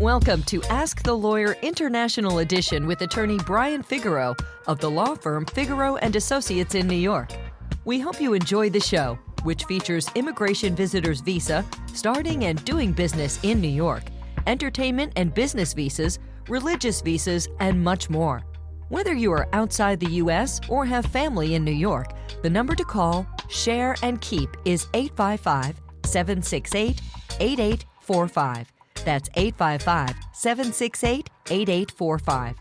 Welcome to Ask the Lawyer International Edition with attorney Brian Figueroa of the law firm Figueroa and Associates in New York. We hope you enjoy the show, which features immigration visitors visa, starting and doing business in New York, entertainment and business visas, religious visas, and much more. Whether you are outside the U.S. or have family in New York, the number to call, share, and keep is 855-768-8845. That's 855-768-8845.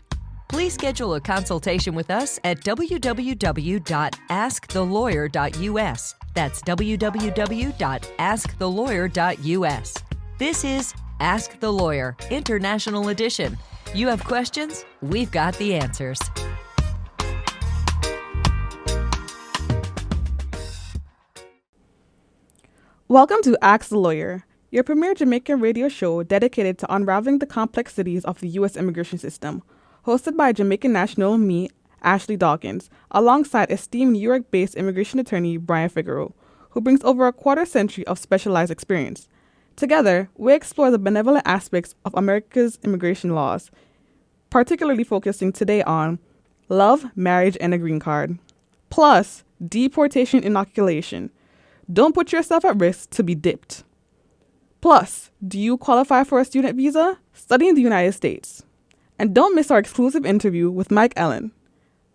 Please schedule a consultation with us at www.askthelawyer.us. That's www.askthelawyer.us. This is Ask the Lawyer International Edition. You have questions? We've got the answers. Welcome to Ask the Lawyer, your premier Jamaican radio show dedicated to unraveling the complexities of the U.S. immigration system, hosted by Jamaican national me, Ashley Dawkins, alongside esteemed New York-based immigration attorney Brian Figueroa, who brings over a quarter century of specialized experience. Together, we explore the benevolent aspects of America's immigration laws, particularly focusing today on love, marriage, and a green card, plus deportation inoculation. Don't put yourself at risk to be dipped. Plus, do you qualify for a student visa? Study in the United States. And don't miss our exclusive interview with Mike Alleyne.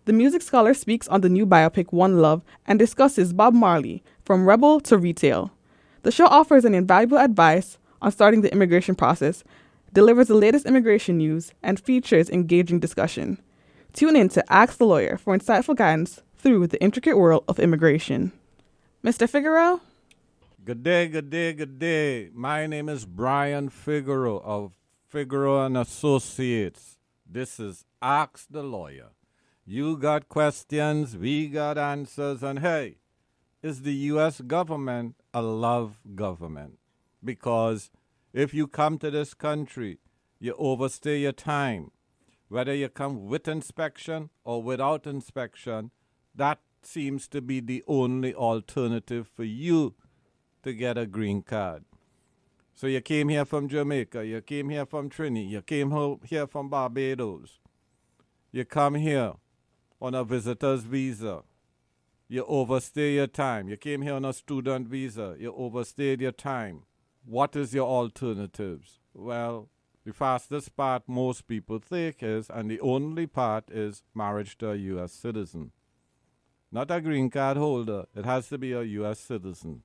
The music scholar speaks on the new biopic One Love and discusses Bob Marley, from rebel to retail. The show offers an invaluable advice on starting the immigration process, delivers the latest immigration news, and features engaging discussion. Tune in to Ask the Lawyer for insightful guidance through the intricate world of immigration. Mr. Figueroa? Good day, good day, good day. My name is Brian Figueroa of Figueroa and Associates. This is Ask the Lawyer. You got questions, we got answers, and hey, is the U.S. government a love government? Because if you come to this country, you overstay your time. Whether you come with inspection or without inspection, that seems to be the only alternative for you to get a green card. So you came here from Jamaica, you came here from Trinidad, you came here from Barbados. You come here on a visitor's visa. You overstay your time. You came here on a student visa. You overstayed your time. What is your alternatives? Well, the fastest path most people take is, and the only path is, marriage to a U.S. citizen. Not a green card holder. It has to be a U.S. citizen.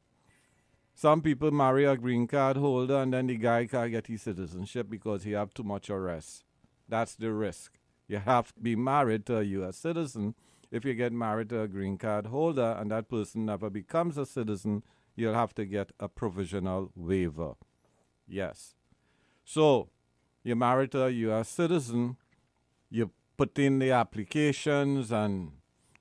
Some people marry a green card holder and then the guy can't get his citizenship because he have too much arrest. That's the risk. You have to be married to a U.S. citizen. If you get married to a green card holder and that person never becomes a citizen, you'll have to get a provisional waiver. Yes. So, you're married to a U.S. citizen, you put in the applications and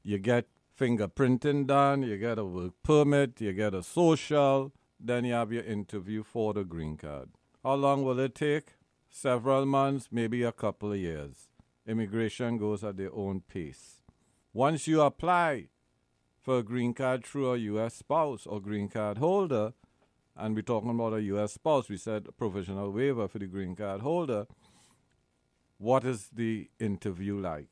you get fingerprinting done, you get a work permit, you get a social, then you have your interview for the green card. How long will it take? Several months, maybe a couple of years. Immigration goes at their own pace. Once you apply for a green card through a U.S. spouse or green card holder, and we're talking about a U.S. spouse, we said a provisional waiver for the green card holder, what is the interview like?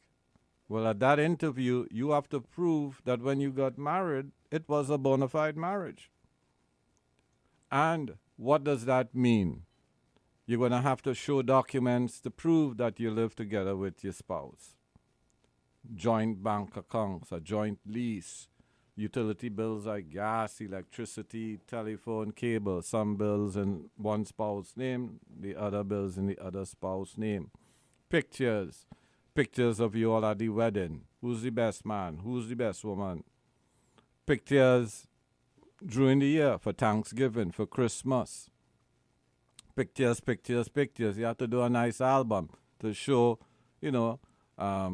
Well, at that interview, you have to prove that when you got married, it was a bona fide marriage. And what does that mean? You're going to have to show documents to prove that you live together with your spouse. Joint bank accounts, a joint lease, utility bills like gas, electricity, telephone, cable, some bills in one spouse's name, the other bills in the other spouse's name. Pictures of you all at the wedding. Who's the best man? Who's the best woman? Pictures during the year for Thanksgiving, for Christmas. Pictures. You have to do a nice album to show,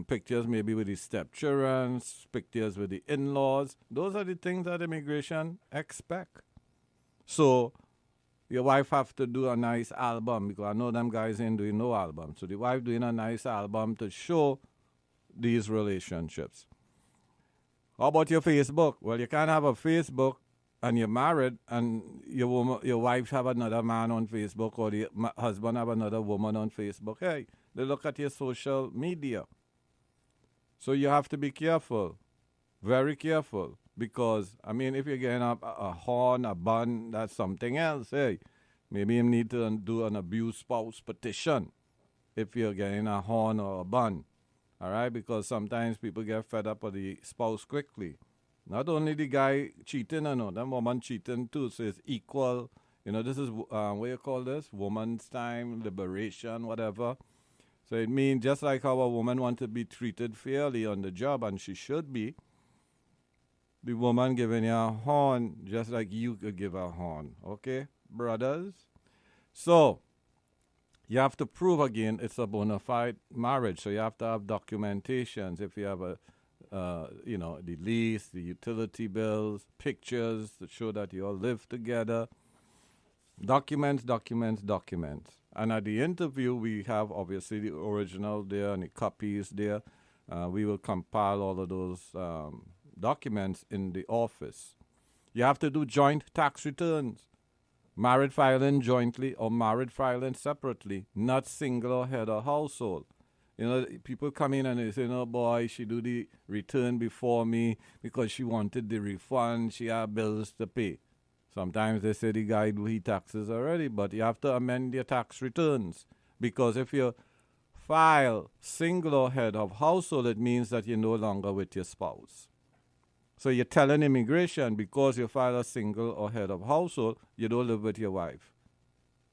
pictures maybe with the stepchildren, pictures with the in-laws. Those are the things that immigration expect. So your wife have to do a nice album, because I know them guys ain't doing no album. So the wife doing a nice album to show these relationships. How about your Facebook? Well, you can't have a Facebook and you're married, and your wife have another man on Facebook, or the husband have another woman on Facebook, hey, they look at your social media. So you have to be careful, very careful, because, I mean, if you're getting a horn, a bun, that's something else. Hey, maybe you need to do an abused spouse petition if you're getting a horn or a bun, all right? Because sometimes people get fed up with the spouse quickly. Not only the guy cheating, the woman cheating too, so it's equal. This is, what you call this? Woman's time, liberation, whatever. So it means just like how a woman wants to be treated fairly on the job, and she should be, the woman giving you a horn just like you could give a horn. Okay, brothers? So you have to prove again it's a bona fide marriage. So you have to have documentations. If you have the lease, the utility bills, pictures to show that you all live together. Documents. And at the interview, we have obviously the original there and the copies there. We will compile all of those documents in the office. You have to do joint tax returns. Married filing jointly or married filing separately, not single or head of household. People come in and they say, no, boy, she do the return before me because she wanted the refund. She had bills to pay. Sometimes they say the guy do his taxes already, but you have to amend your tax returns. Because if you file single or head of household, it means that you're no longer with your spouse. So you're telling immigration, because you file a single or head of household, you don't live with your wife,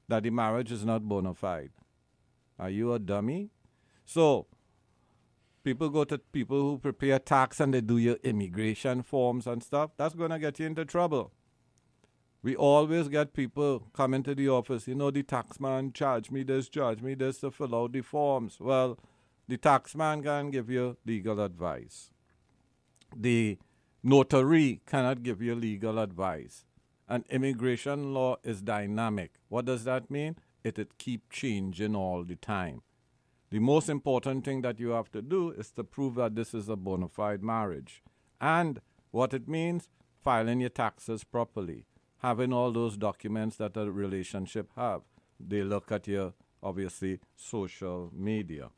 that the marriage is not bona fide. Are you a dummy? So people go to people who prepare tax and they do your immigration forms and stuff. That's going to get you into trouble. We always get people coming to the office, the tax man charge me this to fill out the forms. Well, the tax man can give you legal advice. The notary cannot give you legal advice. And immigration law is dynamic. What does that mean? It keeps changing all the time. The most important thing that you have to do is to prove that this is a bona fide marriage. And what it means, filing your taxes properly, having all those documents that a relationship have. They look at your, obviously, social media.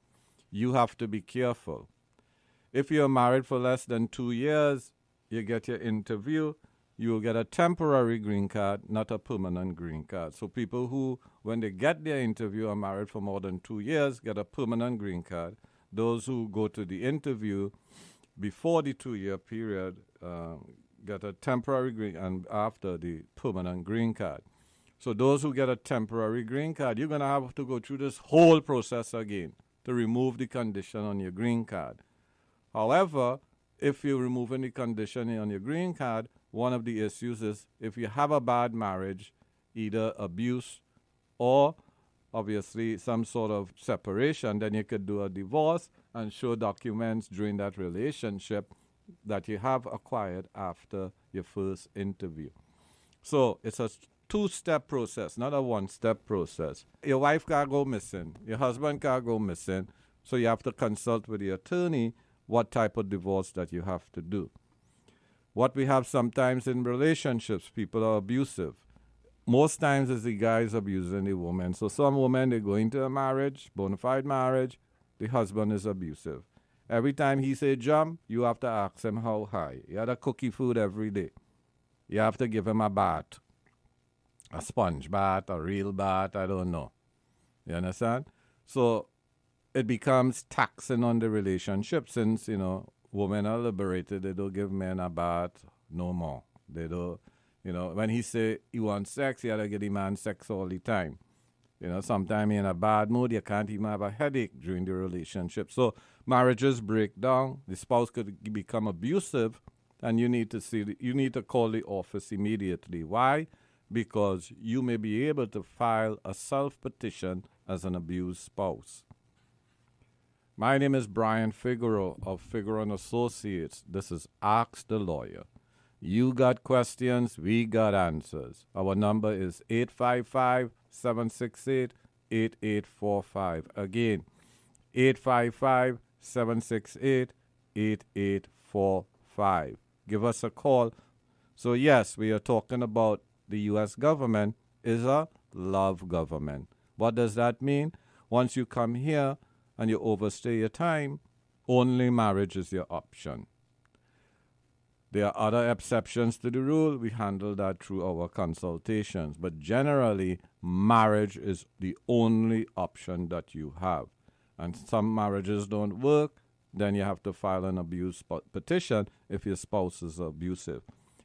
You have to be careful. If you're married for less than 2 years, you get your interview, you will get a temporary green card, not a permanent green card. So people who, when they get their interview, are married for more than 2 years, get a permanent green card. Those who go to the interview before the 2-year period get a temporary green, and after the permanent green card. So those who get a temporary green card, you're going to have to go through this whole process again to remove the condition on your green card. However, if you're removing the condition on your green card, one of the issues is if you have a bad marriage, either abuse or obviously some sort of separation, then you could do a divorce and show documents during that relationship that you have acquired after your first interview. So it's a 2-step process, not a 1-step process. Your wife can't go missing. Your husband can't go missing. So you have to consult with the attorney what type of divorce that you have to do. What we have sometimes in relationships, people are abusive. Most times it's the guys abusing the woman. So some women, they go into a marriage, bona fide marriage, the husband is abusive. Every time he say jump, you have to ask him how high. You have to cook his food every day. You have to give him a bath, a sponge bath, a real bath, I don't know. You understand? So it becomes taxing on the relationship since, women are liberated. They don't give men a bath no more. They don't, when he say he wants sex, he had to give the man sex all the time. Sometimes you're in a bad mood, you can't even have a headache during the relationship. So marriages break down, the spouse could become abusive, and you need to call the office immediately. Why? Because you may be able to file a self-petition as an abused spouse. My name is Brian Figueroa of Figueroa & Associates. This is Ask the Lawyer. You got questions, we got answers. Our number is 855-768-8845. Again, 855-768-8845. Give us a call So yes, we are talking about the U.S. government is a love government. What does that mean? Once you come here and you overstay your time, only marriage is your option. There are other exceptions to the rule. We handle that through our consultations. But generally, marriage is the only option that you have. And some marriages don't work, then you have to file an abuse petition if your spouse is abusive.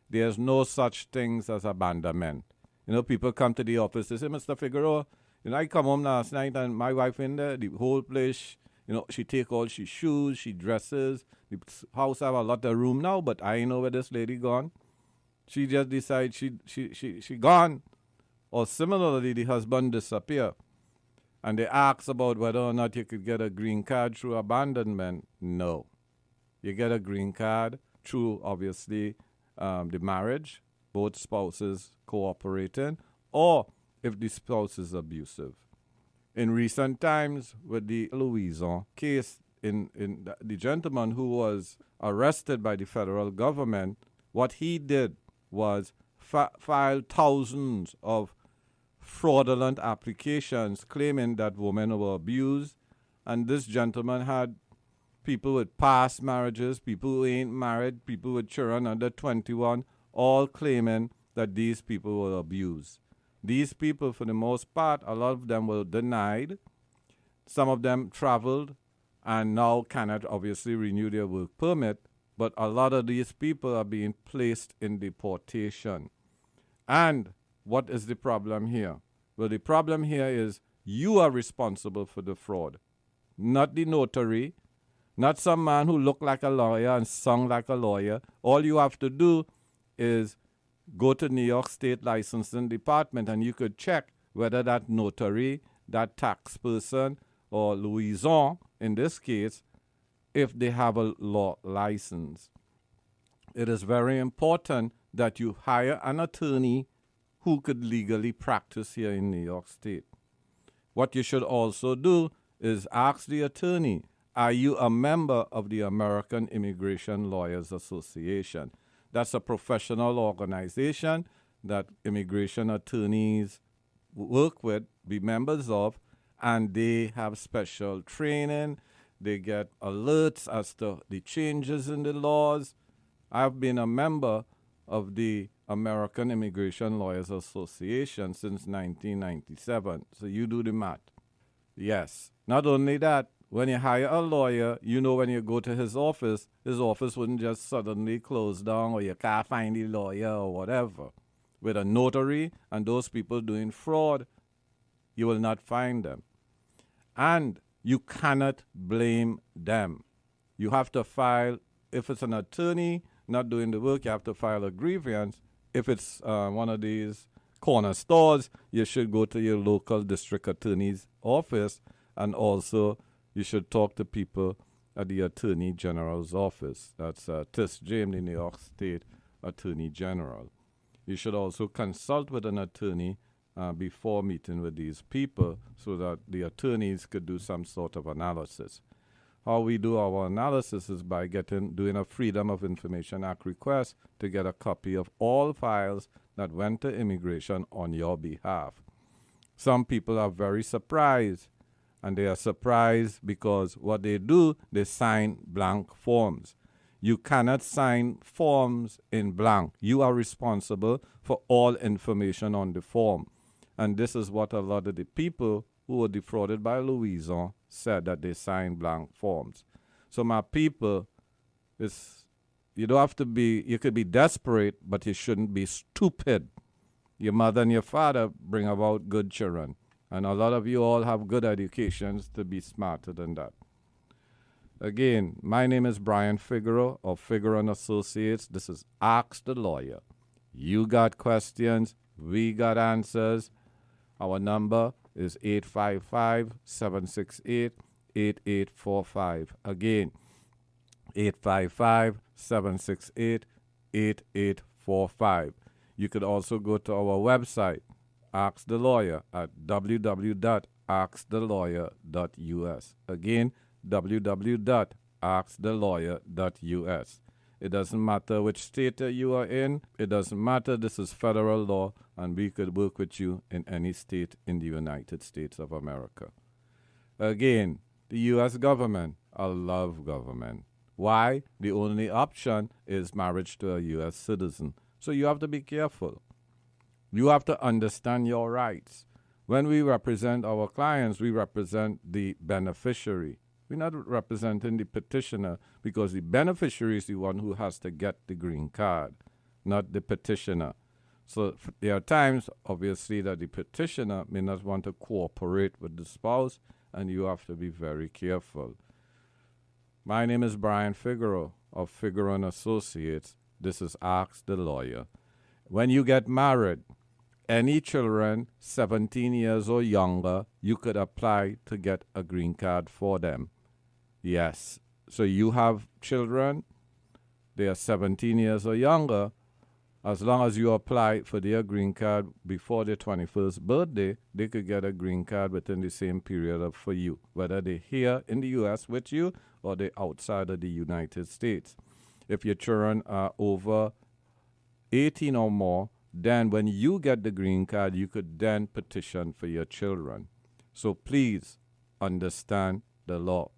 There's no such things as abandonment. You know, people come to the office, they say, Mr. Figueroa, you know, I come home last night and my wife in there, the whole place, you know, she take all she shoes, she dresses. The house have a lot of room now, but I know where this lady gone. She just decide she gone. Or similarly, the husband disappear. And they ask about whether or not you could get a green card through abandonment. No. You get a green card through, obviously, the marriage, both spouses cooperating, or if the spouse is abusive. In recent times, with the Louison case, in the gentleman who was arrested by the federal government, what he did was file thousands of fraudulent applications claiming that women were abused. And this gentleman had people with past marriages, people who ain't married, people with children under 21, all claiming that these people were abused. These people, for the most part, a lot of them were denied. Some of them traveled and now cannot obviously renew their work permit, but a lot of these people are being placed in deportation. And what is the problem here? Well, the problem here is you are responsible for the fraud, not the notary, not some man who looked like a lawyer and sung like a lawyer. All you have to do is go to New York State Licensing Department and you could check whether that notary, that tax person, or Louison, in this case, if they have a law license. It is very important that you hire an attorney who could legally practice here in New York State. What you should also do is ask the attorney, are you a member of the American Immigration Lawyers Association? That's a professional organization that immigration attorneys work with, be members of, and they have special training. They get alerts as to the changes in the laws. I've been a member of the American Immigration Lawyers Association since 1997. So you do the math. Yes. Not only that, when you hire a lawyer, you know when you go to his office wouldn't just suddenly close down or you can't find the lawyer or whatever. With a notary and those people doing fraud, you will not find them. And you cannot blame them. You have to file, if it's an attorney not doing the work, you have to file a grievance. If it's one of these corner stores, you should go to your local district attorney's office, and also you should talk to people at the Attorney General's office. That's Tis James, the New York State Attorney General. You should also consult with an attorney before meeting with these people so that the attorneys could do some sort of analysis. How we do our analysis is by doing a Freedom of Information Act request to get a copy of all files that went to immigration on your behalf. Some people are very surprised, and they are surprised because what they do, they sign blank forms. You cannot sign forms in blank. You are responsible for all information on the form. And this is what a lot of the people who were defrauded by Louison said, that they signed blank forms. So my people, you don't have to be, you could be desperate, but you shouldn't be stupid. Your mother and your father bring about good children. And a lot of you all have good educations to be smarter than that. Again, my name is Brian Figueroa of Figueroa and Associates. This is Ask the Lawyer. You got questions, we got answers. Our number is 855-768-8845. Again, 855-768-8845. You could also go to our website, Ask the Lawyer, at www.askthelawyer.us. Again, www.askthelawyer.us. It doesn't matter which state you are in. It doesn't matter. This is federal law, and we could work with you in any state in the United States of America. Again, the U.S. government, I love government. Why? The only option is marriage to a U.S. citizen. So you have to be careful. You have to understand your rights. When we represent our clients, we represent the beneficiary. We're not representing the petitioner, because the beneficiary is the one who has to get the green card, not the petitioner. So there are times, obviously, that the petitioner may not want to cooperate with the spouse, and you have to be very careful. My name is Brian Figueroa of Figueroa and Associates. This is Ask the Lawyer. When you get married, any children 17 years or younger, you could apply to get a green card for them. Yes. So you have children, they are 17 years or younger. As long as you apply for their green card before their 21st birthday, they could get a green card within the same period for you, whether they're here in the U.S. with you or they're outside of the United States. If your children are over 18 or more, then when you get the green card, you could then petition for your children. So please understand the law.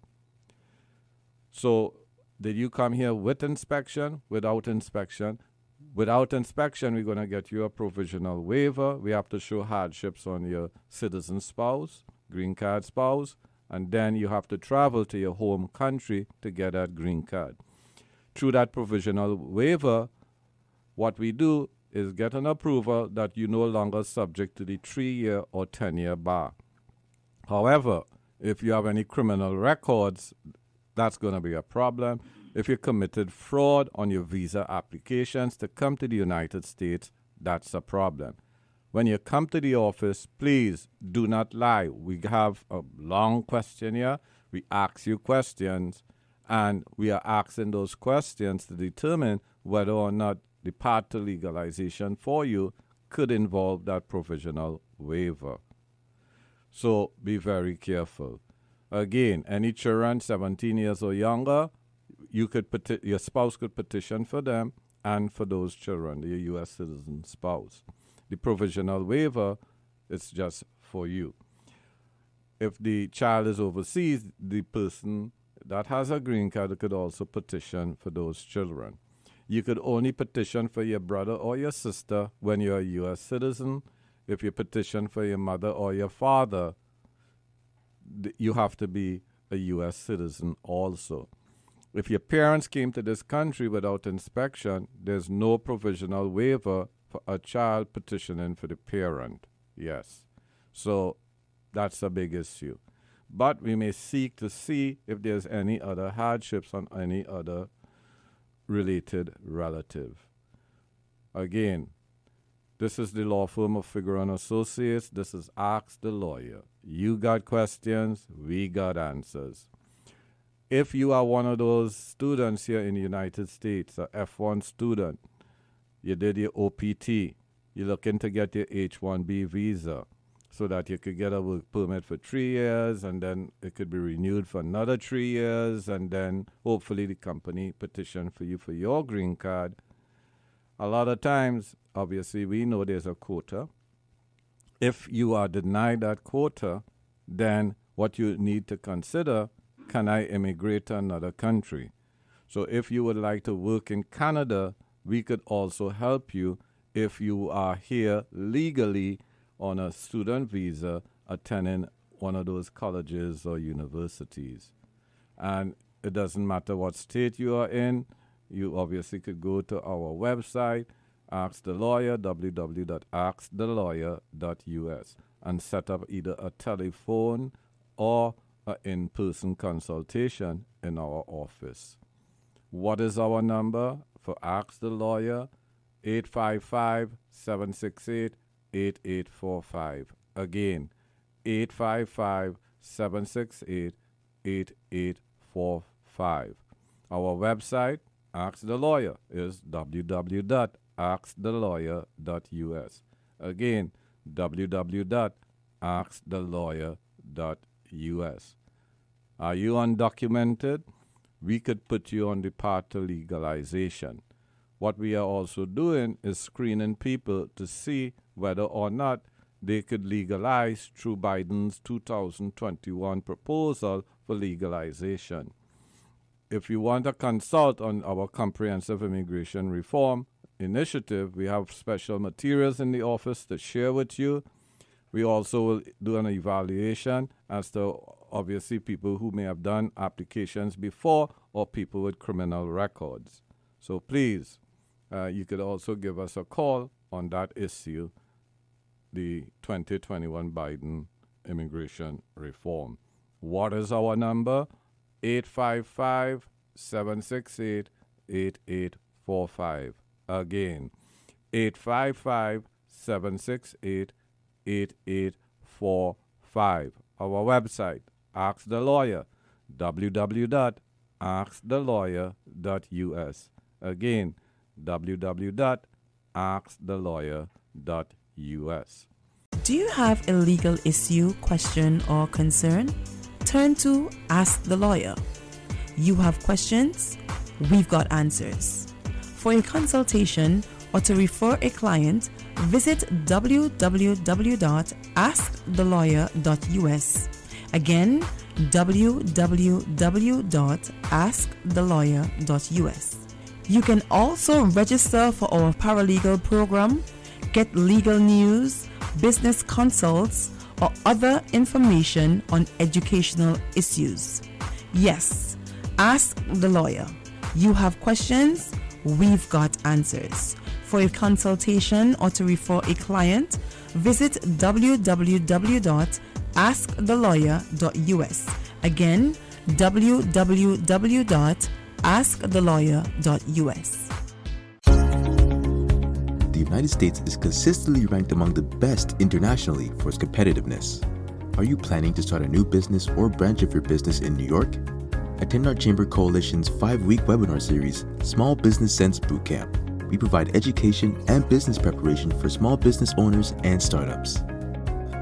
So did you come here with inspection, without inspection? Without inspection, we're going to get you a provisional waiver. We have to show hardships on your citizen spouse, green card spouse, and then you have to travel to your home country to get that green card. Through that provisional waiver, what we do is get an approval that you're no longer subject to the 3-year or 10-year bar. However, if you have any criminal records, that's going to be a problem. If you committed fraud on your visa applications to come to the United States, that's a problem. When you come to the office, please do not lie. We have a long questionnaire. We ask you questions, and we are asking those questions to determine whether or not the path to legalization for you could involve that provisional waiver. So be very careful. Again, any children 17 years or younger, your spouse could petition for them and for those children, your U.S. citizen spouse. The provisional waiver is just for you. If the child is overseas, the person that has a green card could also petition for those children. You could only petition for your brother or your sister when you're a U.S. citizen. If you petition for your mother or your father, you have to be a U.S. citizen also. If your parents came to this country without inspection, there's no provisional waiver for a child petitioning for the parent. Yes. So that's a big issue. But we may seek to see if there's any other hardships on any other related relative. Again, this is the law firm of Figueroa and Associates. This is Ask the Lawyer. You got questions, we got answers. If you are one of those students here in the United States, a F1 student, you did your OPT, you're looking to get your H-1B visa so that you could get a work permit for 3 years, and then it could be renewed for another 3 years, and then hopefully the company petition for you for your green card. A lot of times, obviously, we know there's a quota. If you are denied that quota, then what you need to consider, can I immigrate to another country? So if you would like to work in Canada, we could also help you if you are here legally on a student visa attending one of those colleges or universities. And it doesn't matter what state you are in. You obviously could go to our website, Ask the Lawyer, www.askthelawyer.us, and set up either a telephone or an in-person consultation in our office. What is our number for Ask the Lawyer? 855-768-8845. Again, 855-768-8845. Our website, Ask the Lawyer, is www.askthelawyer.us. Again, www.askthelawyer.us. Are you undocumented? we could put you on the path to legalization. What we are also doing is screening people to see whether or not they could legalize through Biden's 2021 proposal for legalization. If you want to consult on our comprehensive immigration reform initiative, we have special materials in the office to share with you. We also will do an evaluation as to obviously people who may have done applications before or people with criminal records. So please, you could also give us a call on that issue, the 2021 Biden immigration reform. What is our number? 855-768-8845. Again, 855-768-8845. Our website, Ask the Lawyer, www.askthelawyer.us. Again, www.askthelawyer.us. Do you have a legal issue, question, or concern? Turn to Ask the Lawyer. You have questions? We've got answers. For a consultation or to refer a client, visit www.askthelawyer.us. Again, www.askthelawyer.us. You can also register for our paralegal program, get legal news, business consults, or other information on educational issues. Yes, Ask the Lawyer. You have questions? We've got answers. For a consultation or to refer a client, visit www.askthelawyer.us. Again, www.askthelawyer.us. The United States is consistently ranked among the best internationally for its competitiveness. Are you planning to start a new business or branch of your business in New York? Attend our Chamber Coalition's 5-week webinar series, Small Business Sense Bootcamp. We provide education and business preparation for small business owners and startups.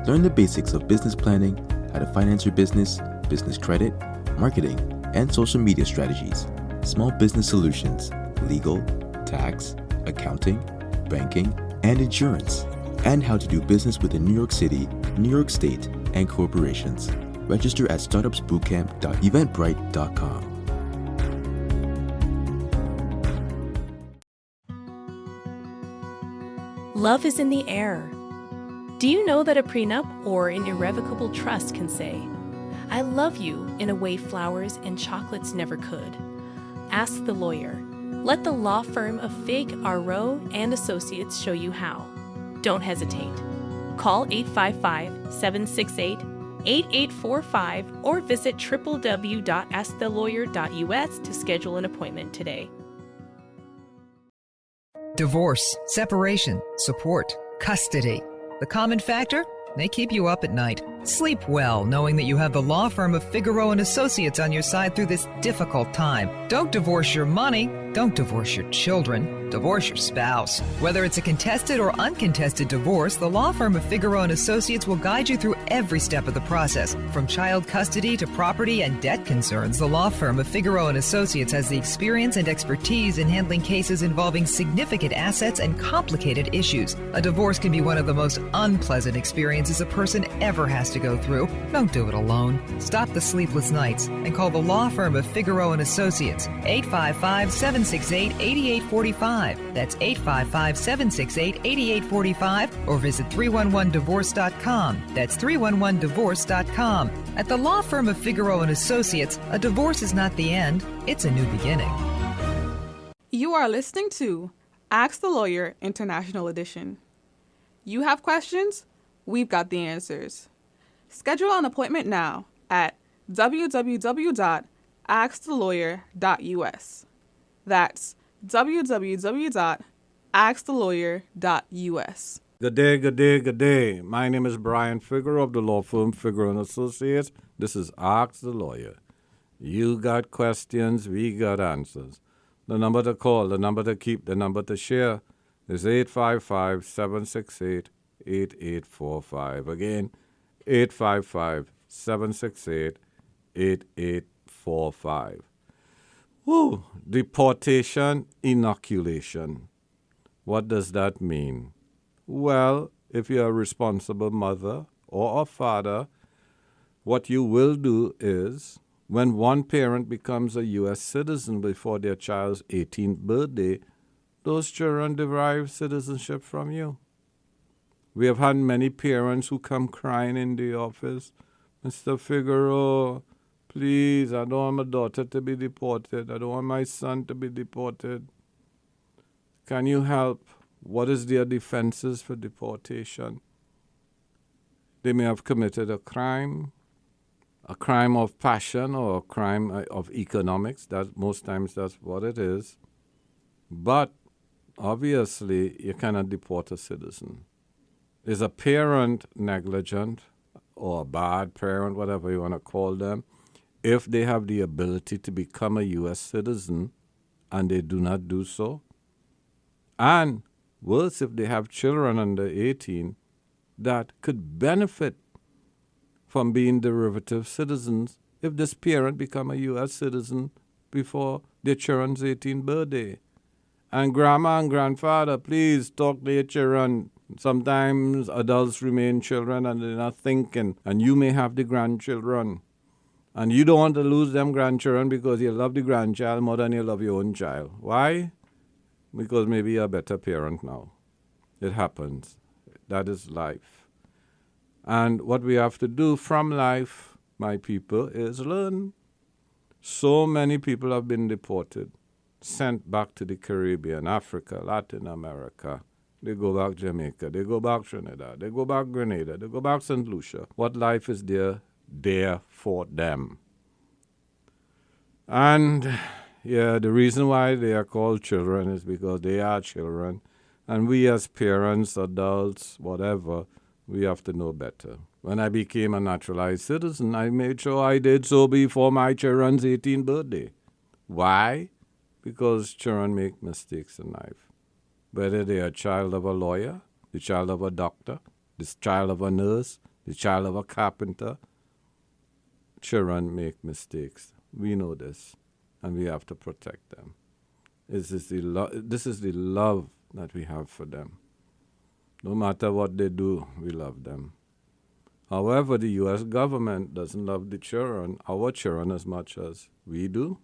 Learn the basics of business planning, how to finance your business, business credit, marketing, and social media strategies, small business solutions, legal, tax, accounting, banking, and insurance, and how to do business within New York City, New York State, and corporations. Register at startupsbootcamp.eventbrite.com. Love is in the air. Do you know that a prenup or an irrevocable trust can say, "I love you" in a way flowers and chocolates never could? Ask the Lawyer. Let the law firm of Fig, Arrow and Associates show you how. Don't hesitate. Call 855-768-8845 or visit www.askthelawyer.us to schedule an appointment today. Divorce, separation, support, custody. The common factor? They keep you up at night. Sleep well knowing that you have the law firm of Figaro and Associates on your side through this difficult time. Don't divorce your money. Don't divorce your children. Divorce your spouse. Whether it's a contested or uncontested divorce, the law firm of Figaro and Associates will guide you through every step of the process. From child custody to property and debt concerns, the law firm of Figaro and Associates has the experience and expertise in handling cases involving significant assets and complicated issues. A divorce can be one of the most unpleasant experiences a person ever has to go through. Don't do it alone. Stop the sleepless nights and call the law firm of Figaro and Associates. 855-768-8845. That's 855-768-8845 or visit 311divorce.com. That's 311divorce.com. At the law firm of Figaro and Associates, a divorce is not the end, it's a new beginning. You are listening to Ask the Lawyer International Edition. You have questions? We've got the answers. Schedule an appointment now at www.askthelawyer.us. That's www.askthelawyer.us. Good day, good day, good day. My name is Brian Figaro of the law firm Figaro & Associates. This is Ask the Lawyer. You got questions, we got answers. The number to call, the number to keep, the number to share is 855-768-8845. Again, 855-768-8845. Deportation, inoculation. What does that mean? Well, if you're a responsible mother or a father, what you will do is, when one parent becomes a U.S. citizen before their child's 18th birthday, those children derive citizenship from you. We have had many parents who come crying in the office, Mr. Figaro, please, I don't want my daughter to be deported. I don't want my son to be deported. Can you help? What is their defenses for deportation? They may have committed a crime of passion or a crime of economics. That most times that's what it is. But obviously, you cannot deport a citizen. Is a parent negligent or a bad parent, whatever you want to call them, if they have the ability to become a U.S. citizen and they do not do so? And worse, if they have children under 18 that could benefit from being derivative citizens if this parent become a U.S. citizen before their children's 18th birthday. And grandma and grandfather, please talk to your children. Sometimes adults remain children and they're not thinking, and you may have the grandchildren. And you don't want to lose them grandchildren because you love the grandchild more than you love your own child. Why? Because maybe you're a better parent now. It happens. That is life. And what we have to do from life, my people, is learn. So many people have been deported, sent back to the Caribbean, Africa, Latin America. They go back Jamaica, they go back Trinidad, they go back Grenada, they go back St. Lucia. What life is there for them? And the reason why they are called children is because they are children. And we as parents, adults, whatever, we have to know better. When I became a naturalized citizen, I made sure I did so before my children's 18th birthday. Why? Because children make mistakes in life. Whether they are a child of a lawyer, the child of a doctor, the child of a nurse, the child of a carpenter, children make mistakes. We know this, and we have to protect them. This is the love that we have for them. No matter what they do, we love them. However, the U.S. government doesn't love the children, our children, as much as we do.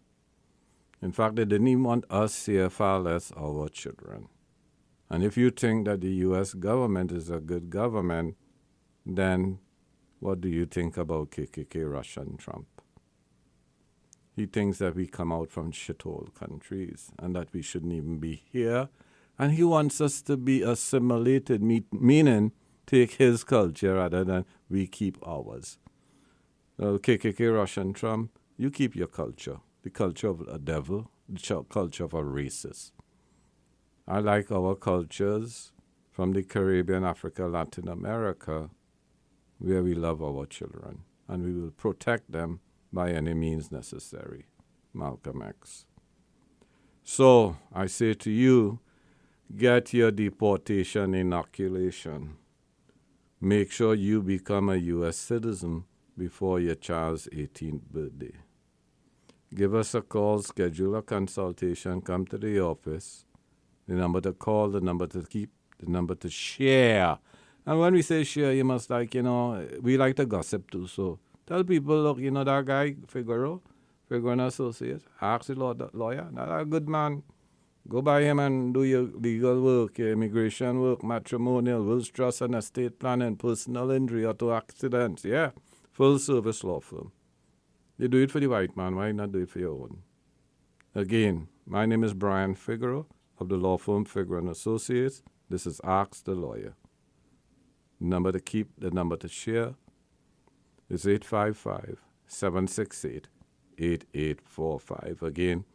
In fact, they didn't even want us here, far less our children. And if you think that the U.S. government is a good government, then what do you think about KKK, Russia, and Trump? He thinks that we come out from shithole countries and that we shouldn't even be here. And he wants us to be assimilated, meaning take his culture rather than we keep ours. KKK, Russia, and Trump, you keep your culture, the culture of a devil, the culture of a racist. I like our cultures from the Caribbean, Africa, Latin America, where we love our children, and we will protect them by any means necessary. Malcolm X. So, I say to you, get your deportation inoculation. Make sure you become a U.S. citizen before your child's 18th birthday. Give us a call, schedule a consultation, come to the office. The number to call, the number to keep, the number to share. And when we say share, you must we like to gossip too. So tell people, look, that guy, Figaro and Associates, ask the lawyer, not a good man. Go by him and do your legal work, your immigration work, matrimonial, wills, trust, and estate planning, personal injury, auto accidents. Yeah, full service law firm. You do it for the white man, why not do it for your own? Again, my name is Brian Figaro of the law firm Figaro and Associates. This is Ask the Lawyer. The number to keep, the number to share is 855-768-8845. Again,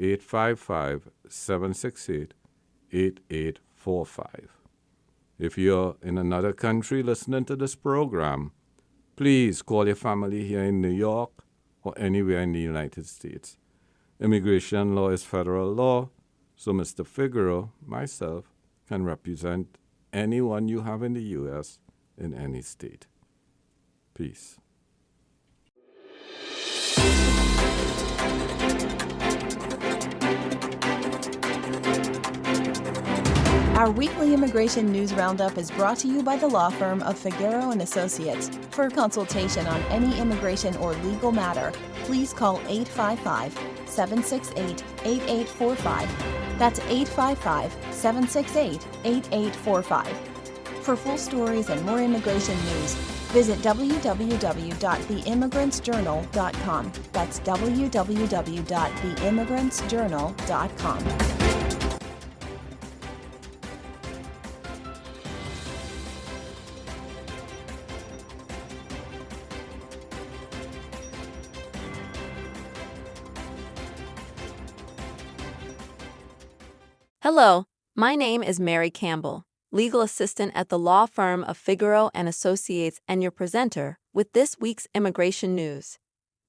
855-768-8845. If you're in another country listening to this program, please call your family here in New York or anywhere in the United States. Immigration law is federal law, so Mr. Figaro, myself, can represent anyone you have in the U.S. in any state. Peace. Our weekly immigration news roundup is brought to you by the law firm of Figueroa and Associates. For consultation on any immigration or legal matter, please call 855-768-8845. That's 855-768-8845. For full stories and more immigration news, visit www.theimmigrantsjournal.com. That's www.theimmigrantsjournal.com. Hello, my name is Mary Campbell, legal assistant at the law firm of Figueroa and Associates, and your presenter with this week's immigration news.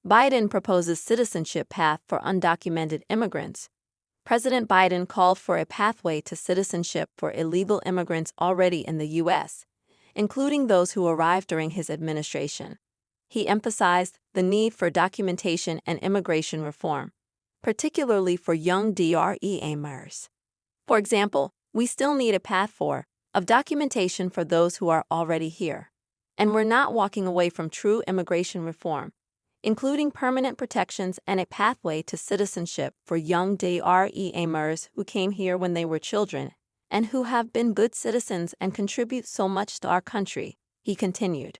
Biden proposes citizenship path for undocumented immigrants. President Biden called for a pathway to citizenship for illegal immigrants already in the U.S., including those who arrived during his administration. He emphasized the need for documentation and immigration reform, particularly for young DREAmers. For example, we still need a path of documentation for those who are already here. And we're not walking away from true immigration reform, including permanent protections and a pathway to citizenship for young DREAmers who came here when they were children and who have been good citizens and contribute so much to our country, he continued.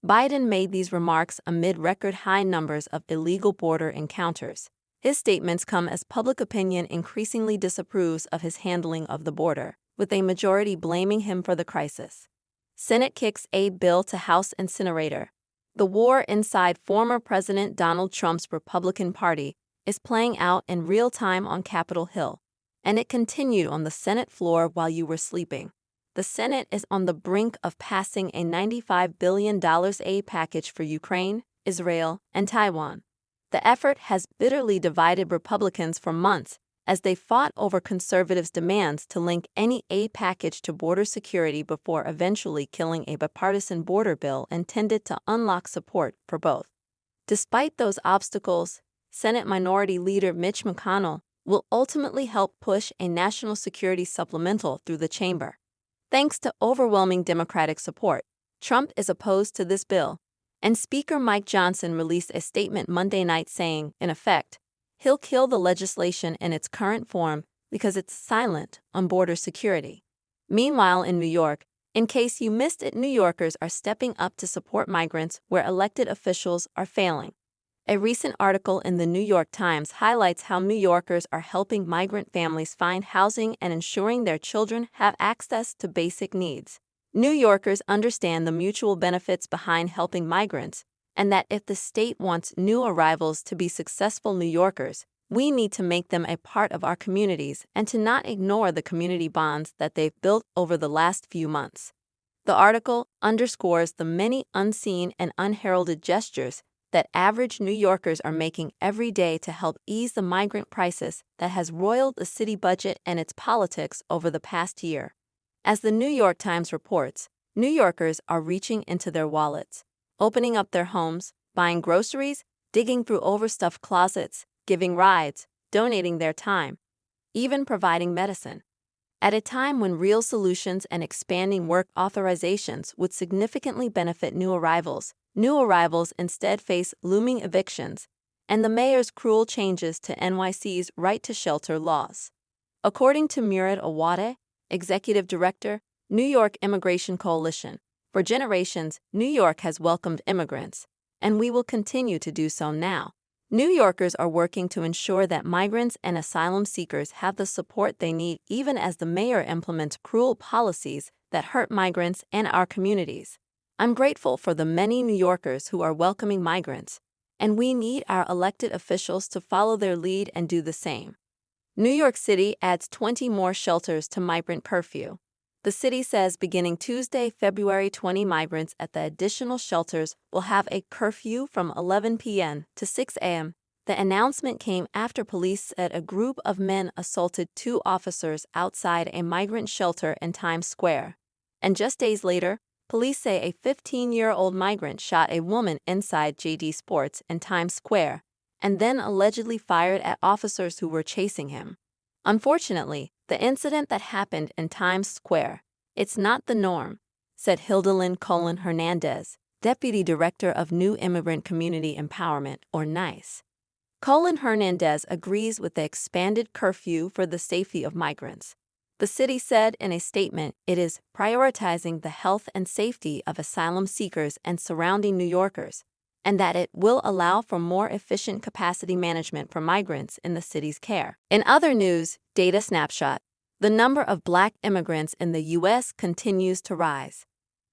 Biden made these remarks amid record-high numbers of illegal border encounters. His statements come as public opinion increasingly disapproves of his handling of the border, with a majority blaming him for the crisis. Senate kicks a bill to House incinerator. The war inside former President Donald Trump's Republican Party is playing out in real time on Capitol Hill, and it continued on the Senate floor while you were sleeping. The Senate is on the brink of passing a $95 billion aid package for Ukraine, Israel, and Taiwan. The effort has bitterly divided Republicans for months as they fought over conservatives' demands to link any aid package to border security before eventually killing a bipartisan border bill intended to unlock support for both. Despite those obstacles, Senate Minority Leader Mitch McConnell will ultimately help push a national security supplemental through the chamber. Thanks to overwhelming Democratic support, Trump is opposed to this bill, and Speaker Mike Johnson released a statement Monday night saying, in effect, he'll kill the legislation in its current form because it's silent on border security. Meanwhile, in New York, in case you missed it, New Yorkers are stepping up to support migrants where elected officials are failing. A recent article in the New York Times highlights how New Yorkers are helping migrant families find housing and ensuring their children have access to basic needs. New Yorkers understand the mutual benefits behind helping migrants, and that if the state wants new arrivals to be successful New Yorkers, we need to make them a part of our communities and to not ignore the community bonds that they've built over the last few months. The article underscores the many unseen and unheralded gestures that average New Yorkers are making every day to help ease the migrant crisis that has roiled the city budget and its politics over the past year. As the New York Times reports, New Yorkers are reaching into their wallets, opening up their homes, buying groceries, digging through overstuffed closets, giving rides, donating their time, even providing medicine. At a time when real solutions and expanding work authorizations would significantly benefit new arrivals instead face looming evictions and the mayor's cruel changes to NYC's right to shelter laws. According to Murad Awade, Executive Director, New York Immigration Coalition, for generations, New York has welcomed immigrants, and we will continue to do so now. New Yorkers are working to ensure that migrants and asylum seekers have the support they need even as the mayor implements cruel policies that hurt migrants and our communities. I'm grateful for the many New Yorkers who are welcoming migrants, and we need our elected officials to follow their lead and do the same. New York City adds 20 more shelters to migrant curfew. The city says beginning Tuesday, February 20, migrants at the additional shelters will have a curfew from 11 p.m. to 6 a.m. The announcement came after police said a group of men assaulted 2 officers outside a migrant shelter in Times Square. And just days later, police say a 15-year-old migrant shot a woman inside JD Sports in Times Square and then allegedly fired at officers who were chasing him. Unfortunately, the incident that happened in Times Square, it's not the norm, said Hildalyn Cullen Hernandez, Deputy Director of New Immigrant Community Empowerment, or NICE. Cullen Hernandez agrees with the expanded curfew for the safety of migrants. The city said in a statement it is prioritizing the health and safety of asylum seekers and surrounding New Yorkers, and that it will allow for more efficient capacity management for migrants in the city's care. In other news, data snapshot. The number of Black immigrants in the U.S. continues to rise.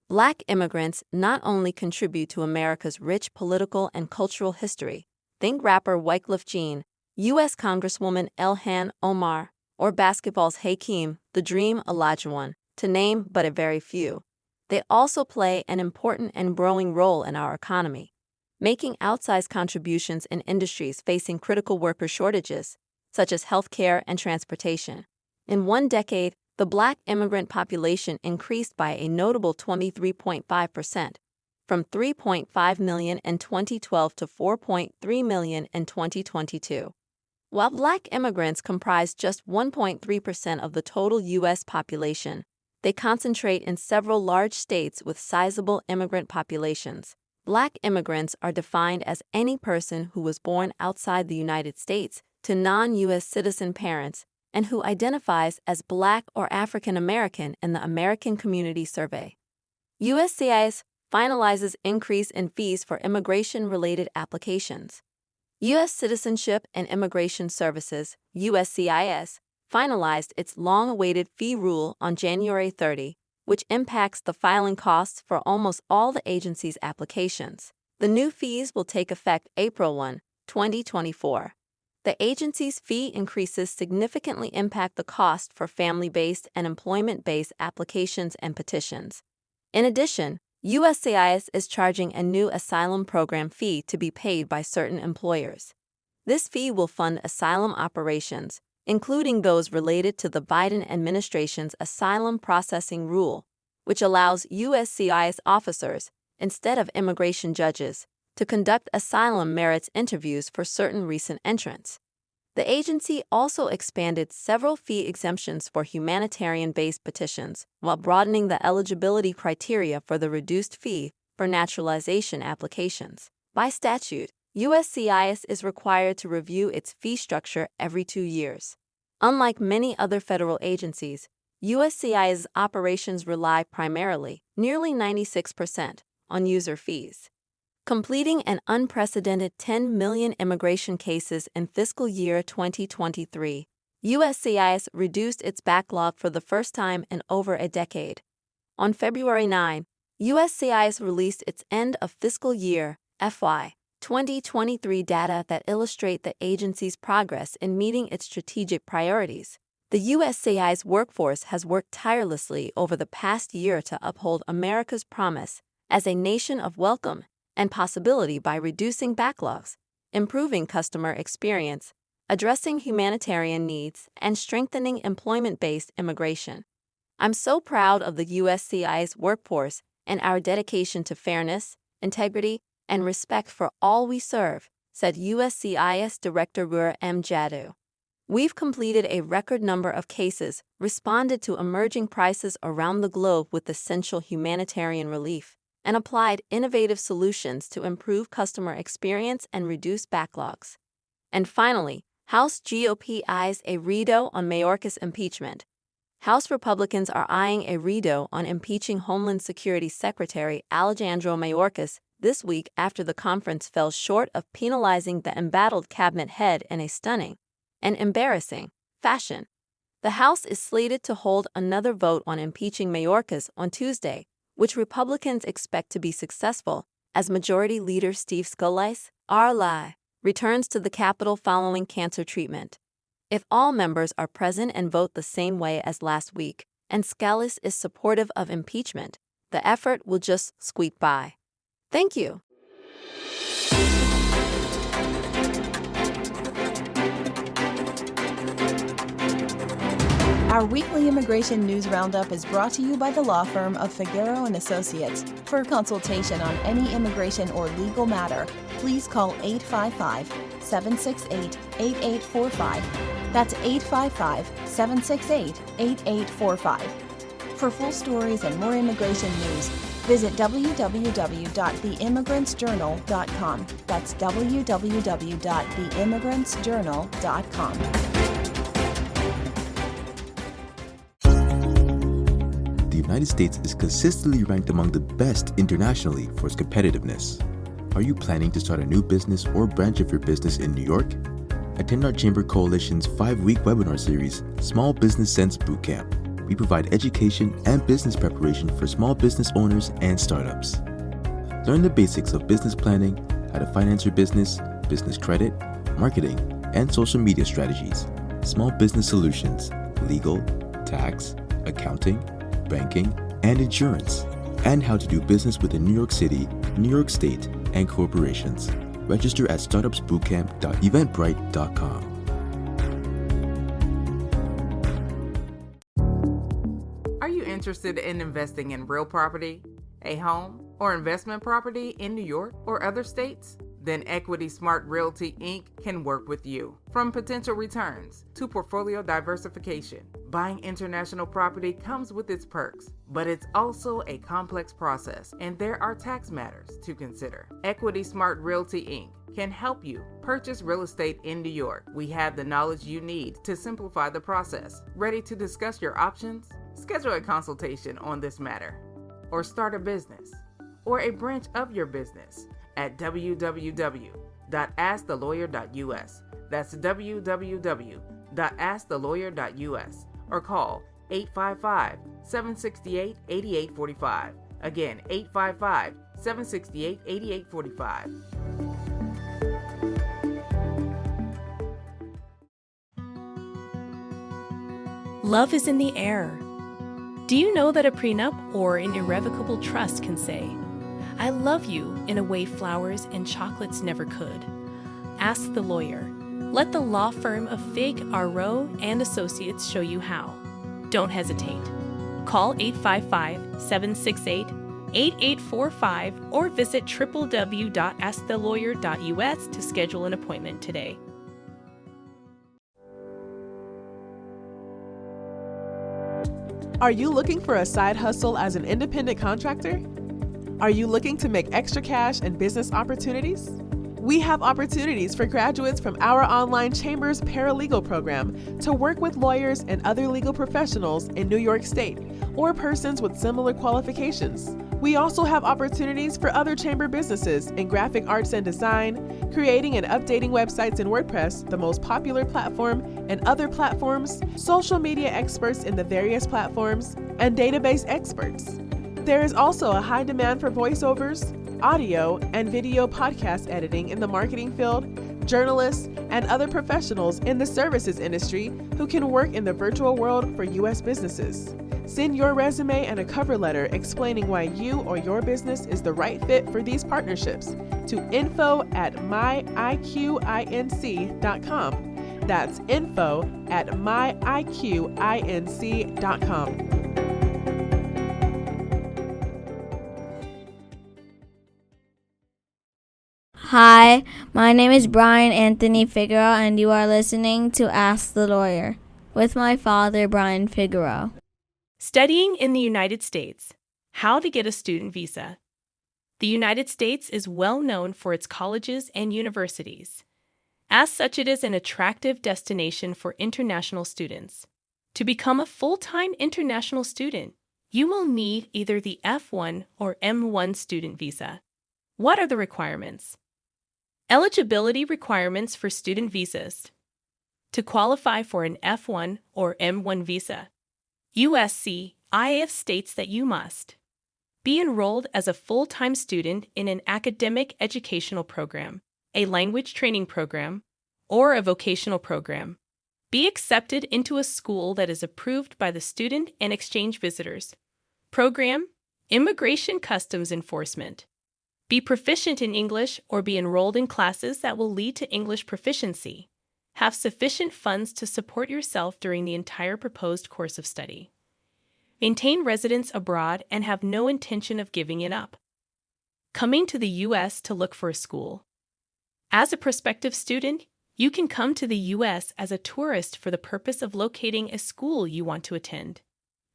Black immigrants not only contribute to America's rich political and cultural history, think rapper Wyclef Jean, U.S. Congresswoman Ilhan Omar, or basketball's Hakeem the Dream Olajuwon, to name but a very few. They also play an important and growing role in our economy, making outsized contributions in industries facing critical worker shortages, such as healthcare and transportation. In one decade, the Black immigrant population increased by a notable 23.5%, from 3.5 million in 2012 to 4.3 million in 2022. While Black immigrants comprise just 1.3% of the total U.S. population, they concentrate in several large states with sizable immigrant populations. Black immigrants are defined as any person who was born outside the United States to non-U.S. citizen parents and who identifies as Black or African American in the American Community Survey. USCIS finalizes increase in fees for immigration-related applications. U.S. Citizenship and Immigration Services, USCIS, finalized its long-awaited fee rule on January 30, which impacts the filing costs for almost all the agency's applications. The new fees will take effect April 1, 2024. The agency's fee increases significantly impact the cost for family-based and employment-based applications and petitions. In addition, USCIS is charging a new asylum program fee to be paid by certain employers. This fee will fund asylum operations, including those related to the Biden administration's asylum processing rule, which allows USCIS officers, instead of immigration judges, to conduct asylum merits interviews for certain recent entrants. The agency also expanded several fee exemptions for humanitarian-based petitions, while broadening the eligibility criteria for the reduced fee for naturalization applications. By statute, USCIS is required to review its fee structure every 2 years. Unlike many other federal agencies, USCIS's operations rely primarily, nearly 96%, on user fees. Completing an unprecedented 10 million immigration cases in fiscal year 2023, USCIS reduced its backlog for the first time in over a decade. On February 9, USCIS released its end of fiscal year FY 2023 data that illustrate the agency's progress in meeting its strategic priorities. The USCIS workforce has worked tirelessly over the past year to uphold America's promise as a nation of welcome and possibility by reducing backlogs, improving customer experience, addressing humanitarian needs, and strengthening employment-based immigration. I'm so proud of the USCIS workforce and our dedication to fairness, integrity, and respect for all we serve, said USCIS Director Rur M. Jadoo. We've completed a record number of cases, responded to emerging crises around the globe with essential humanitarian relief, and applied innovative solutions to improve customer experience and reduce backlogs. And finally, House GOP eyes a redo on Mayorkas impeachment. House Republicans are eyeing a redo on impeaching Homeland Security Secretary Alejandro Mayorkas this week after the conference fell short of penalizing the embattled cabinet head in a stunning and embarrassing fashion. The House is slated to hold another vote on impeaching Mayorkas on Tuesday, which Republicans expect to be successful, as Majority Leader Steve Scalise, Alleyne, returns to the Capitol following cancer treatment. If all members are present and vote the same way as last week, and Scalise is supportive of impeachment, the effort will just squeak by. Thank you. Our weekly immigration news roundup is brought to you by the law firm of Figueroa & Associates. For a consultation on any immigration or legal matter, please call 855-768-8845 That's 855 768 8845. For full stories and more immigration news, visit www.theimmigrantsjournal.com. That's www.theimmigrantsjournal.com. The United States is consistently ranked among the best internationally for its competitiveness. Are you planning to start a new business or branch of your business in New York? Attend our Chamber Coalition's 5-week webinar series, Small Business Sense Bootcamp. We provide education and business preparation for small business owners and startups. Learn the basics of business planning, how to finance your business, business credit, marketing, and social media strategies, small business solutions, legal, tax, accounting, banking, and insurance, and how to do business within New York City, New York State, and corporations. Register at startupsbootcamp.eventbrite.com. Are you interested in investing in real property, a home, or investment property in New York or other states? Then Equity Smart Realty Inc. can work with you. From potential returns to portfolio diversification, buying international property comes with its perks, but it's also a complex process, and there are tax matters to consider. Equity Smart Realty Inc. can help you purchase real estate in New York. We have the knowledge you need to simplify the process. Ready to discuss your options? Schedule a consultation on this matter, or start a business, or a branch of your business at www.askthelawyer.us. That's www.askthelawyer.us, or call 855-768-8845. Again, 855-768-8845. Love is in the air. Do you know that a prenup or an irrevocable trust can say, I love you in a way flowers and chocolates never could? Ask the lawyer. Let the law firm of Fig, Arrow and Associates show you how. Don't hesitate. Call 855-768-8845 or visit www.askthelawyer.us to schedule an appointment today. Are you looking for a side hustle as an independent contractor? Are you looking to make extra cash and business opportunities? We have opportunities for graduates from our online Chambers Paralegal program to work with lawyers and other legal professionals in New York State or persons with similar qualifications. We also have opportunities for other chamber businesses in graphic arts and design, creating and updating websites in WordPress, the most popular platform, and other platforms, social media experts in the various platforms, and database experts. There is also a high demand for voiceovers, audio, and video podcast editing in the marketing field, journalists, and other professionals in the services industry who can work in the virtual world for U.S. businesses. Send your resume and a cover letter explaining why you or your business is the right fit for these partnerships to info@myiqinc.com. That's info@myiqinc.com. Hi, my name is Brian Anthony Figueroa, and you are listening to Ask the Lawyer with my father, Brian Figueroa. Studying in the United States. How to get a student visa. The United States is well known for its colleges and universities. As such, it is an attractive destination for international students. To become a full-time international student, you will need either the F1 or M1 student visa. What are the requirements? Eligibility requirements for student visas. To qualify for an F1 or M1 visa, USCIS states that you must be enrolled as a full-time student in an academic educational program, a language training program, or a vocational program. Be accepted into a school that is approved by the Student and Exchange Visitors Program, Immigration Customs Enforcement. Be proficient in English or be enrolled in classes that will lead to English proficiency. Have sufficient funds to support yourself during the entire proposed course of study. Maintain residence abroad and have no intention of giving it up. Coming to the U.S. to look for a school. As a prospective student, You can come to the U.S. as a tourist for the purpose of locating a school you want to attend.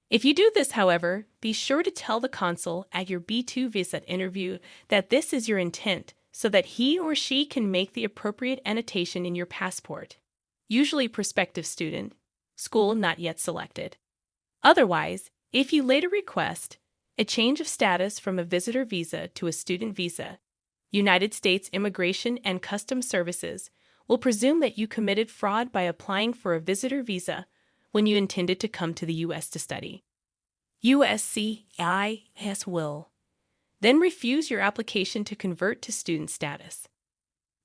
If you do this, however, be sure to tell the consul at your B2 visa interview that this is your intent so that he or she can make the appropriate annotation in your passport, usually prospective student, school not yet selected. Otherwise, if you later request a change of status from a visitor visa to a student visa, United States Immigration and Customs Services will presume that you committed fraud by applying for a visitor visa when you intended to come to the U.S. to study. USCIS will then refuse your application to convert to student status.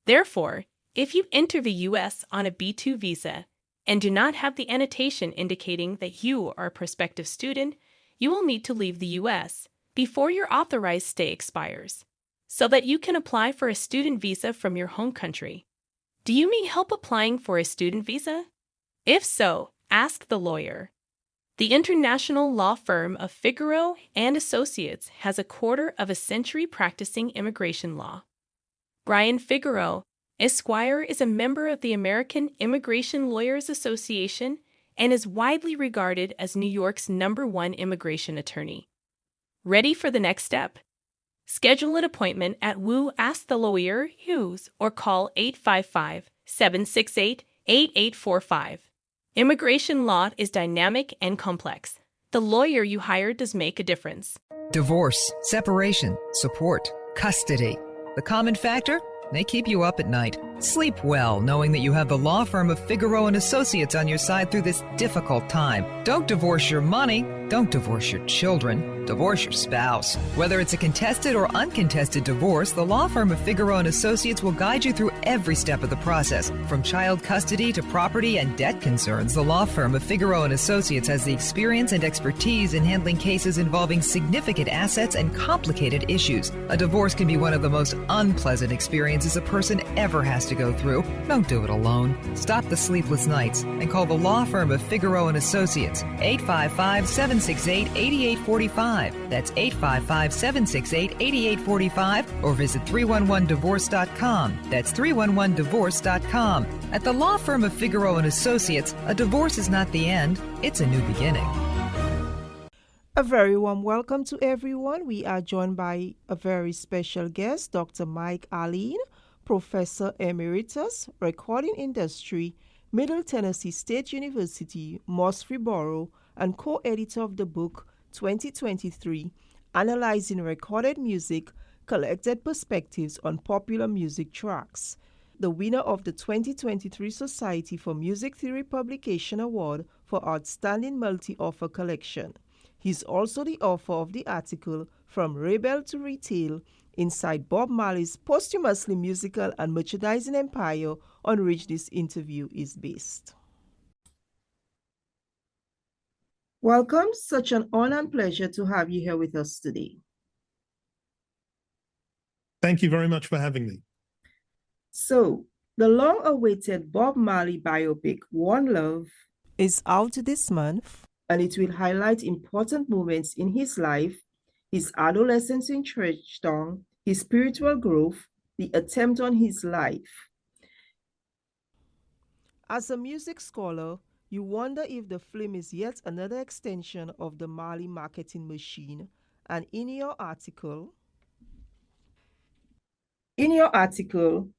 Therefore, if you enter the U.S. on a B2 visa and do not have the annotation indicating that you are a prospective student, you will need to leave the U.S. before your authorized stay expires, so that you can apply for a student visa from your home country. Do you need help applying for a student visa? If so, ask the lawyer. The international law firm of Figaro and Associates has a quarter of a century practicing immigration law. Brian Figaro, Esquire, is a member of the American Immigration Lawyers Association and is widely regarded as New York's #1 immigration attorney. Ready for the next step? Schedule an appointment at Wu Ask the Lawyer Hughes or call 855-768-8845. Immigration law is dynamic and complex. The lawyer you hire does make a difference. Divorce, separation, support, custody. The common factor? They keep you up at night. Sleep well knowing that you have the law firm of Figaro and Associates on your side through this difficult time. Don't divorce your money. Don't divorce your children. Divorce your spouse. Whether it's a contested or uncontested divorce, the law firm of Figaro and Associates will guide you through every step of the process. From child custody to property and debt concerns, the law firm of Figaro and Associates has the experience and expertise in handling cases involving significant assets and complicated issues. A divorce can be one of the most unpleasant experiences a person ever has to go through. Don't do it alone. Stop the sleepless nights and call the law firm of Figaro and Associates, 855-768-8845. That's 855-768-8845, or visit 311divorce.com. That's 311divorce.com. At the law firm of Figaro and Associates, a divorce is not the end, it's a new beginning. A very warm welcome to everyone. We are joined by a very special guest, Dr. Mike Alleyne, Professor Emeritus, Recording Industry, Middle Tennessee State University, Mossbury Borough, and co-editor of the book 2023, Analyzing Recorded Music, Collected Perspectives on Popular Music Tracks, the winner of the 2023 Society for Music Theory Publication Award for Outstanding Multi-Author Collection. He's also the author of the article From Rebel to Retail, Inside Bob Marley's posthumously musical and merchandising empire, on which this interview is based. Welcome. Such an honor and pleasure to have you here with us today. Thank you very much for having me. So, the long-awaited Bob Marley biopic, One Love, is out this month, and it will highlight important moments in his life, his adolescence in Churchtown, his spiritual growth, the attempt on his life. As a music scholar, you wonder if the film is yet another extension of the Marley marketing machine, and in your article,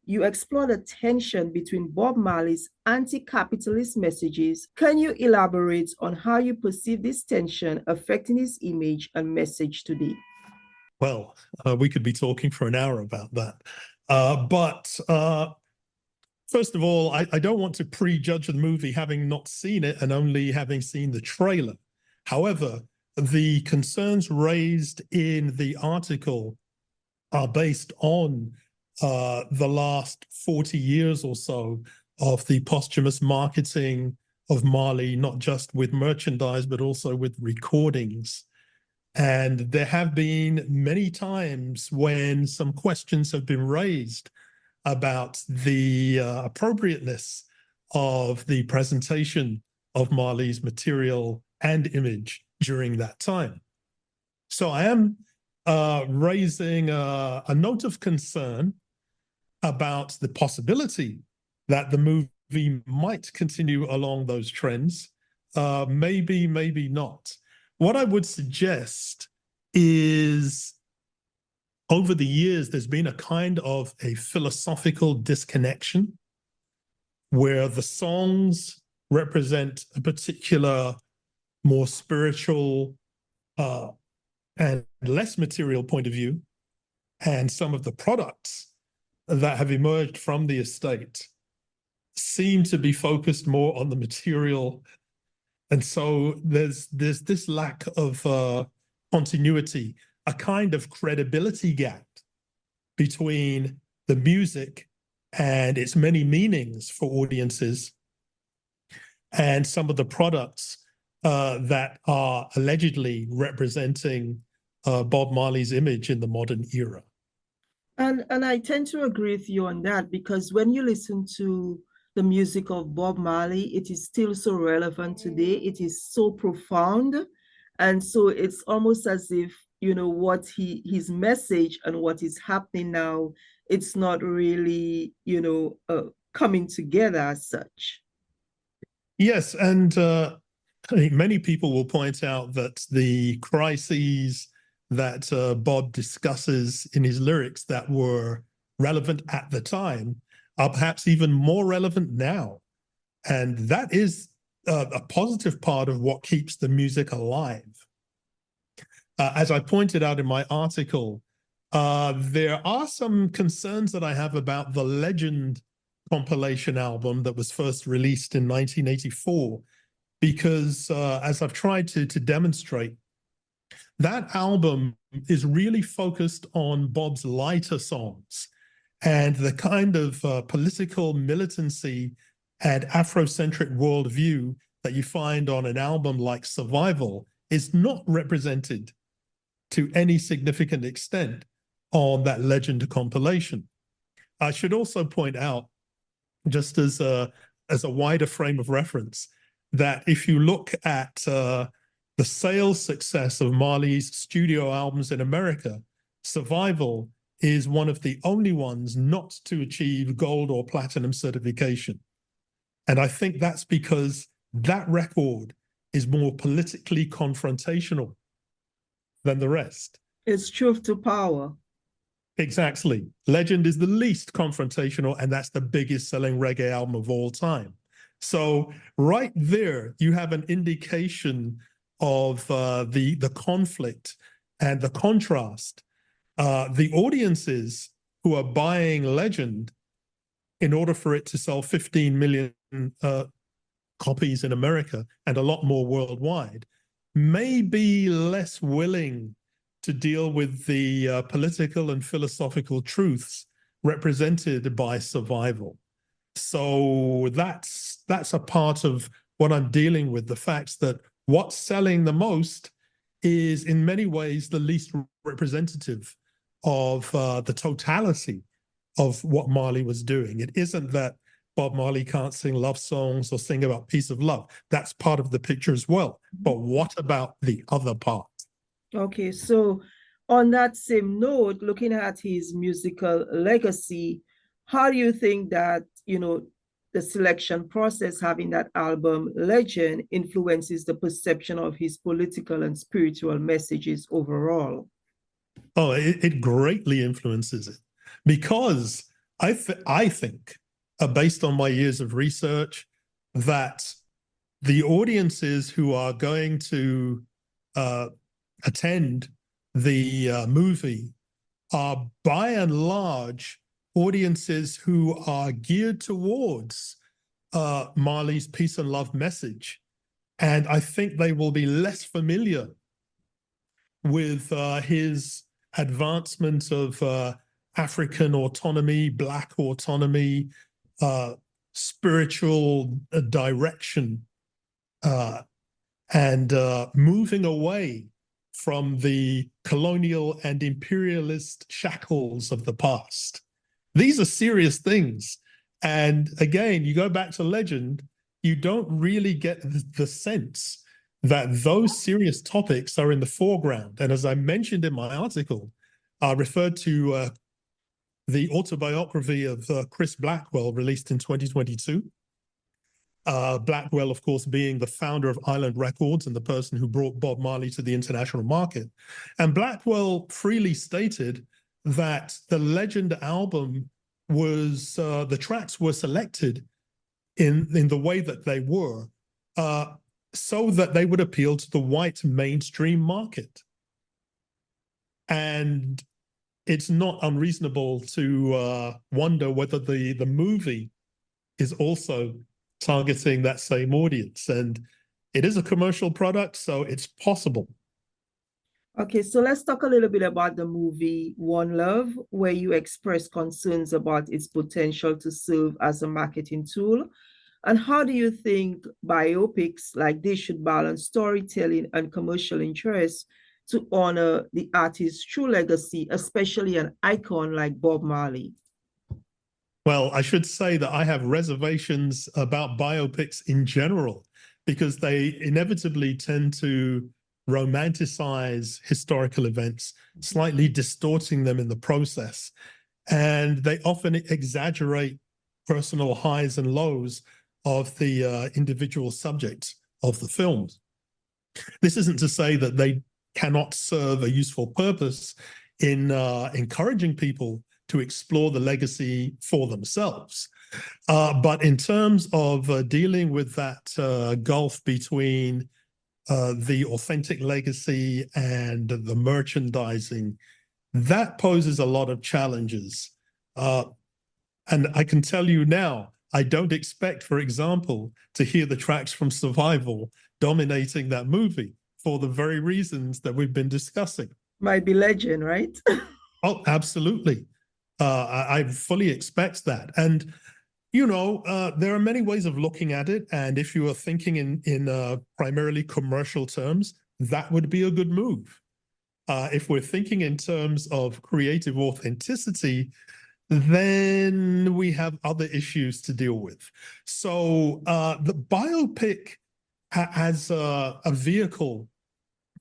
you explore the tension between Bob Marley's anti-capitalist messages. Can you elaborate on how you perceive this tension affecting his image and message today? Well, we could be talking for an hour about that. But first of all, I don't want to prejudge the movie having not seen it and only having seen the trailer. However, the concerns raised in the article are based on the last 40 years or so of the posthumous marketing of Marley, not just with merchandise, but also with recordings. And there have been many times when some questions have been raised about the appropriateness of the presentation of Marley's material and image during that time. So I am raising a note of concern about the possibility that the movie might continue along those trends. Maybe, maybe not. What I would suggest is over the years, there's been a kind of a philosophical disconnection where the songs represent a particular more spiritual and less material point of view, and some of the products that have emerged from the estate seem to be focused more on the material. And so there's this lack of continuity, a kind of credibility gap between the music and its many meanings for audiences and some of the products that are allegedly representing Bob Marley's image in the modern era. And I tend to agree with you on that, because when you listen to the music of Bob Marley, it is still so relevant today. It is so profound. And so it's almost as if, what his message and what is happening now, it's not really, coming together as such. Yes, and I think many people will point out that the crises that Bob discusses in his lyrics that were relevant at the time are perhaps even more relevant now. And that is a positive part of what keeps the music alive. As I pointed out in my article, there are some concerns that I have about the Legend compilation album that was first released in 1984, because as I've tried to demonstrate, that album is really focused on Bob's lighter songs, and the kind of political militancy and Afrocentric worldview that you find on an album like Survival is not represented to any significant extent on that Legend compilation. I should also point out, just as a wider frame of reference, that if you look at the sales success of Marley's studio albums in America, Survival is one of the only ones not to achieve gold or platinum certification. And I think that's because that record is more politically confrontational than the rest. It's truth to power. Exactly. Legend is the least confrontational, and that's the biggest selling reggae album of all time. So right there, you have an indication of the conflict and the contrast. The audiences who are buying Legend in order for it to sell 15 million copies in America and a lot more worldwide may be less willing to deal with the political and philosophical truths represented by Survival. So that's a part of what I'm dealing with, the fact that what's selling the most is in many ways the least representative of the totality of what Marley was doing. It isn't that Bob Marley can't sing love songs or sing about peace of love. That's part of the picture as well. But what about the other part? Okay, so on that same note, looking at his musical legacy, how do you think that, the selection process, having that album Legend, influences the perception of his political and spiritual messages overall? Oh, it greatly influences it, because I think, based on my years of research, that the audiences who are going to attend the movie are by and large audiences who are geared towards Marley's peace and love message. And I think they will be less familiar with his advancement of African autonomy, Black autonomy, spiritual direction, and moving away from the colonial and imperialist shackles of the past. These are serious things. And again, you go back to Legend, you don't really get the sense that those serious topics are in the foreground. And as I mentioned in my article, I referred to the autobiography of Chris Blackwell, released in 2022. Blackwell, of course, being the founder of Island Records and the person who brought Bob Marley to the international market. And Blackwell freely stated that the Legend album was, the tracks were selected in the way that they were, so that they would appeal to the white mainstream market. And it's not unreasonable to wonder whether the movie is also targeting that same audience. And it is a commercial product, so it's possible. Okay, so let's talk a little bit about the movie One Love, where you express concerns about its potential to serve as a marketing tool. And how do you think biopics like this should balance storytelling and commercial interests to honor the artist's true legacy, especially an icon like Bob Marley? Well, I should say that I have reservations about biopics in general, because they inevitably tend to romanticize historical events, slightly distorting them in the process. And they often exaggerate personal highs and lows of the individual subjects of the films. This isn't to say that they cannot serve a useful purpose in encouraging people to explore the legacy for themselves. But in terms of dealing with that gulf between the authentic legacy and the merchandising, that poses a lot of challenges. And I can tell you now, I don't expect, for example, to hear the tracks from Survival dominating that movie for the very reasons that we've been discussing. Might be Legend, right? Oh, absolutely. I fully expect that. And, you know, there are many ways of looking at it. And if you are thinking in primarily commercial terms, that would be a good move. If we're thinking in terms of creative authenticity, then we have other issues to deal with. So the biopic as a vehicle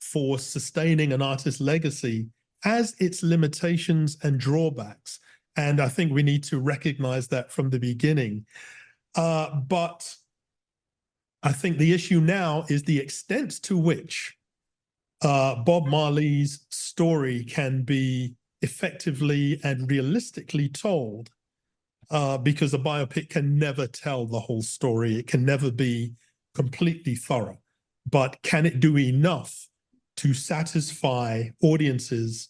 for sustaining an artist's legacy has its limitations and drawbacks. And I think we need to recognize that from the beginning. But I think the issue now is the extent to which Bob Marley's story can be effectively and realistically told, because a biopic can never tell the whole story. It can never be completely thorough. But can it do enough to satisfy audiences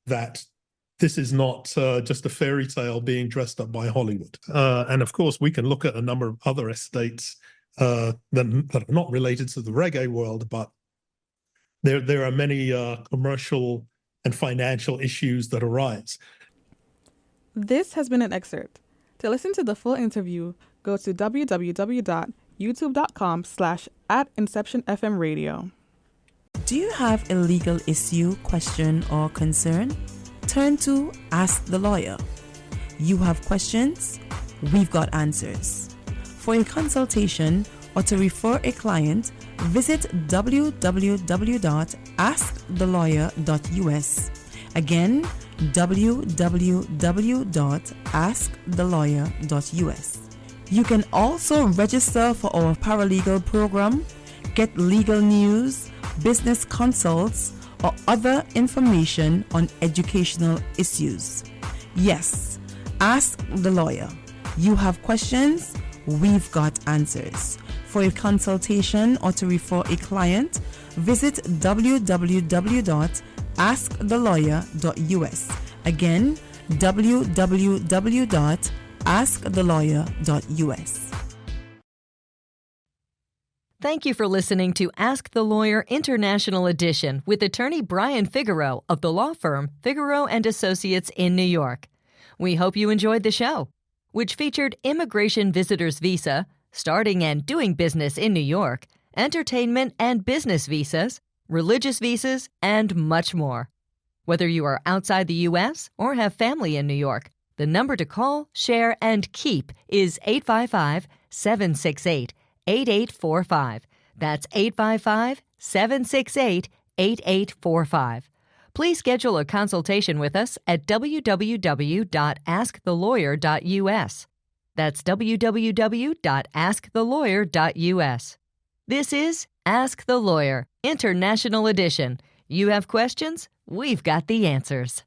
that this is not just a fairy tale being dressed up by Hollywood? And of course, we can look at a number of other estates that are not related to the reggae world, but there are many commercial and financial issues that arise. This has been an excerpt. To listen to the full interview, go to www.youtube.com/@InceptionFMRadio. Do you have a legal issue, question, or concern? Turn to Ask the Lawyer. You have questions? We've got answers. For a consultation or to refer a client, visit www.askthelawyer.us. Again, www.askthelawyer.us. You can also register for our paralegal program, get legal news, business consults, or other information on educational issues. Yes, ask the lawyer. You have questions? We've got answers. For a consultation or to refer a client, visit www.askthelawyer.us. Again, www.askthelawyer.us. Thank you for listening to Ask the Lawyer International Edition with attorney Brian Figueroa of the law firm Figueroa and Associates in New York. We hope you enjoyed the show, which featured immigration visitors visa, starting and doing business in New York, entertainment and business visas, religious visas, and much more. Whether you are outside the U.S. or have family in New York, the number to call, share, and keep is 855-768-8845. That's 855-768-8845. Please schedule a consultation with us at www.askthelawyer.us. That's www.askthelawyer.us. This is Ask the Lawyer, International Edition. You have questions? We've got the answers.